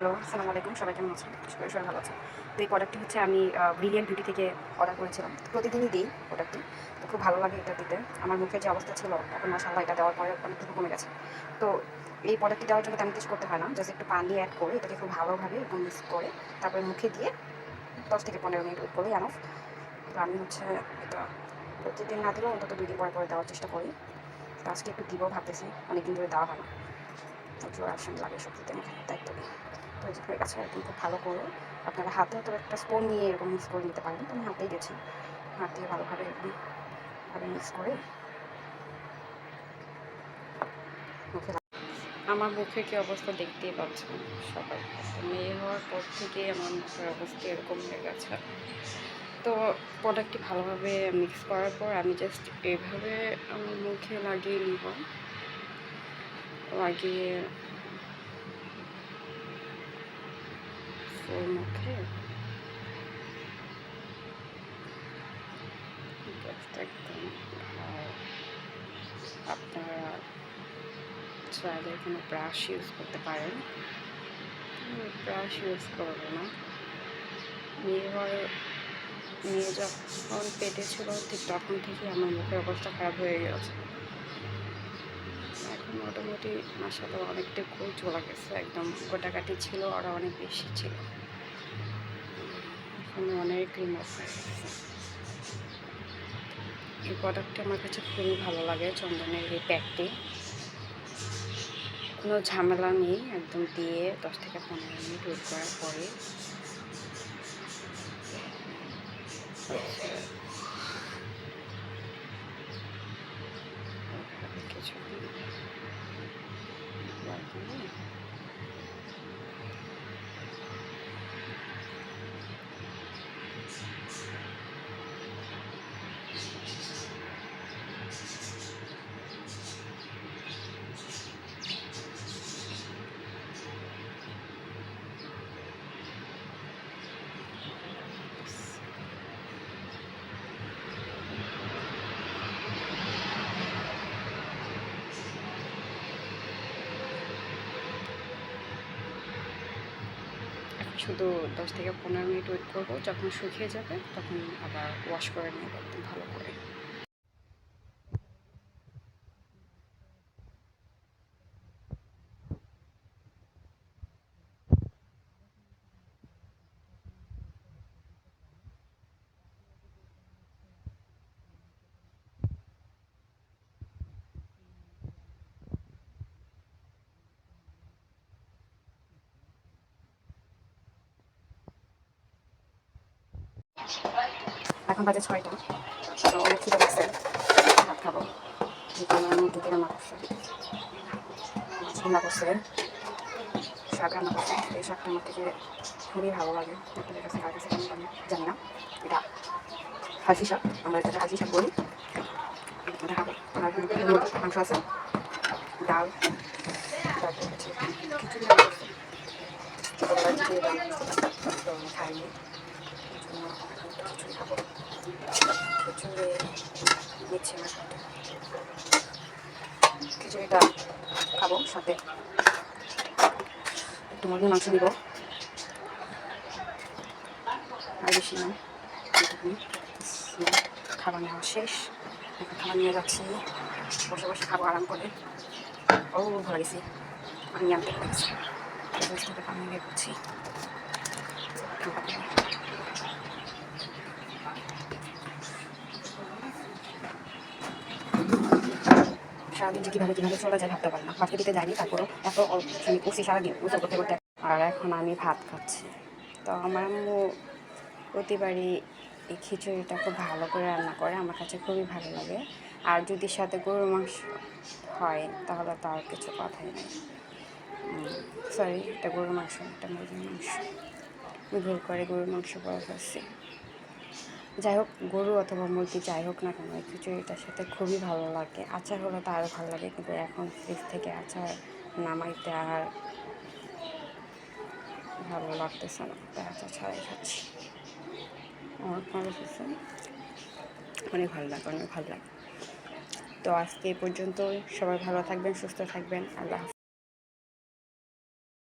Hello, আসসালামু আলাইকুম। সবাই কেমন আছেন? আশা করি সবাই ভালো আছেন। তো এই প্রোডাক্টটি হচ্ছে আমি ব্রিলিয়ান্ট বিউটি থেকে অর্ডার করেছিলাম। প্রতিদিনই দিই প্রোডাক্টটি। তো খুব ভালো লাগে এটা দিতে। আমার মুখের যে অবস্থা ছিল এখন মাশাআল্লাহ এটা দেওয়ার পরে অনেকটুকু কমে গেছে। তো এই প্রোডাক্টটি দেওয়ার জন্য তেমন কিছু করতে হয় না। জাস্ট একটু পানি এড করে এটাকে খুব ভালোভাবে এরকম মিক্স করে তারপরে মুখে দিয়ে ১০ থেকে ১৫ মিনিট ওয়েট করলেই এনাফ। তো আমি হচ্ছে এটা প্রতিদিন না দিলেও অন্তত ২ দিন পরে দেওয়ার চেষ্টা করি। তো আজকে একটু দিব ভাবতেছি। অনেকদিন ধরে দেওয়া হয় না। প্রচুর আসন লাগে সবজিতে মুখে দায়িত্ব নেই। তো এই যে হয়ে গেছে এরকম খুব ভালো করে আপনারা হাতে তো একটা স্পুন নিয়ে এরকম মিক্স করে নিতে পারেন। তো আমি হাতেই গেছি, হাত দিয়ে ভালোভাবে এরকম ভাবে মিক্স করে মুখে আমার মুখের কী অবস্থা দেখতেই পাচ্ছেন সবাই। মেয়ে হওয়ার পর থেকে আমার মুখের অবস্থা এরকম হয়ে গেছে। তো প্রোডাক্টটি ভালোভাবে মিক্স করার পর আমি জাস্ট এভাবে আমার মুখে লাগিয়ে নিব। লাগিয়ে ফুল মুখে জাস্ট একদম আপনারা চাইলে এখানে ব্রাশ ইউজ করতে পারেন। ব্রাশ ইউজ করবো না। মেয়ে যখন পেটে ছিল ঠিক তখন থেকে আমার মুখের অবস্থা খারাপ হয়ে গেছে। এখন মোটামুটি মাশাআল্লাহ অনেকটুকুই চলে গেছে। একদম গোটাকাটি ছিল আরও অনেক বেশি ছিল। এখন অনেক ক্লিন আপ হয়ে গেছে। এই প্রোডাক্টটি আমার কাছে খুবই ভালো লাগে। চন্দনের এই প্যাকটি কোনো ঝামেলা নেই। একদম দিয়ে 10 থেকে 15 মিনিট ওয়েট করার পরে কিছু লাগিয়ে শুধু 10 থেকে 15 মিনিট ওয়েট করবো। যখন শুকিয়ে যাবে তখন আবার ওয়াশ করে নেব একদম ভালো করে। এখন বাজে 6টা। তো অনেক খিদে লাগছে, ভাত খাবো। এখানে আমি দুটি রান্না করছি, মাছ রান্না করছে, শাক রান্না করছে। এই শাকটা আমার থেকে খুবই ভালো লাগে। আপনাদের কাছে কার কাছে কেমন লাগে জানি না। এটা হাসি শাক, আমরা এটাকে হাসি শাক বলি। এটা খাবো। আর মাংস আছে, ডাল, তারপর হচ্ছে খিচুড়ি রান্না করছে। ছোটোবেলায় খিচুড়ি রান্না করছিলাম, তো আমি খাইনি। এই জন্য এখন খিচুড়ি খাবো। খিচুড়ি নিচ্ছি আমার সাথে, খিচুড়িটা খাবো, সাথে একটু মুরগির মাংস দিব। আর বেশি নয়, এইটুকুনি। খাবার নেওয়া শেষ। এখন খাবার নিয়ে যাচ্ছি, বসে বসে খাবো আরাম করে। ও ভালো গেছি, আমি আনতে পেরেছি। থেকে পানি বের করছি। সারাদিন যে কীভাবে চলে যায় ভাবতে পারি না। ভাবতে দিতে যায়নি, তারপরও এত করছি সারাদিন গোসল করতে করতে। আর এখন আমি ভাত খাচ্ছি। তো আমার আম্মু প্রতিবারই এই খিচুড়িটা খুব ভালো করে রান্না করে, আমার কাছে খুবই ভালো লাগে। আর যদি সাথে গরুর মাংস হয় তাহলে তো আর কিছু কথাই নেই। সরি, এটা গরুর মাংস, এটা মুরগির মাংস। আমি ভুল করে গরুর মাংস বলে ফেলছি। যাই হোক, গরু অথবা মুরগি যাই হোক না কেন, এই খিচুড়িটার সাথে খুবই ভালো লাগে। আচার হলে তো আরও ভালো লাগে, কিন্তু এখন ফ্রিজ থেকে আচার নামাইতে আর ভালো লাগতেছে না, তাই আচার ছাড়াই খাচ্ছি। আমার ভালো লাগছে, অনেক ভালো লাগে, অনেক ভালো লাগে। তো আজকে এই পর্যন্ত। সবাই ভালো থাকবেন, সুস্থ থাকবেন। আল্লাহ হাফেজ।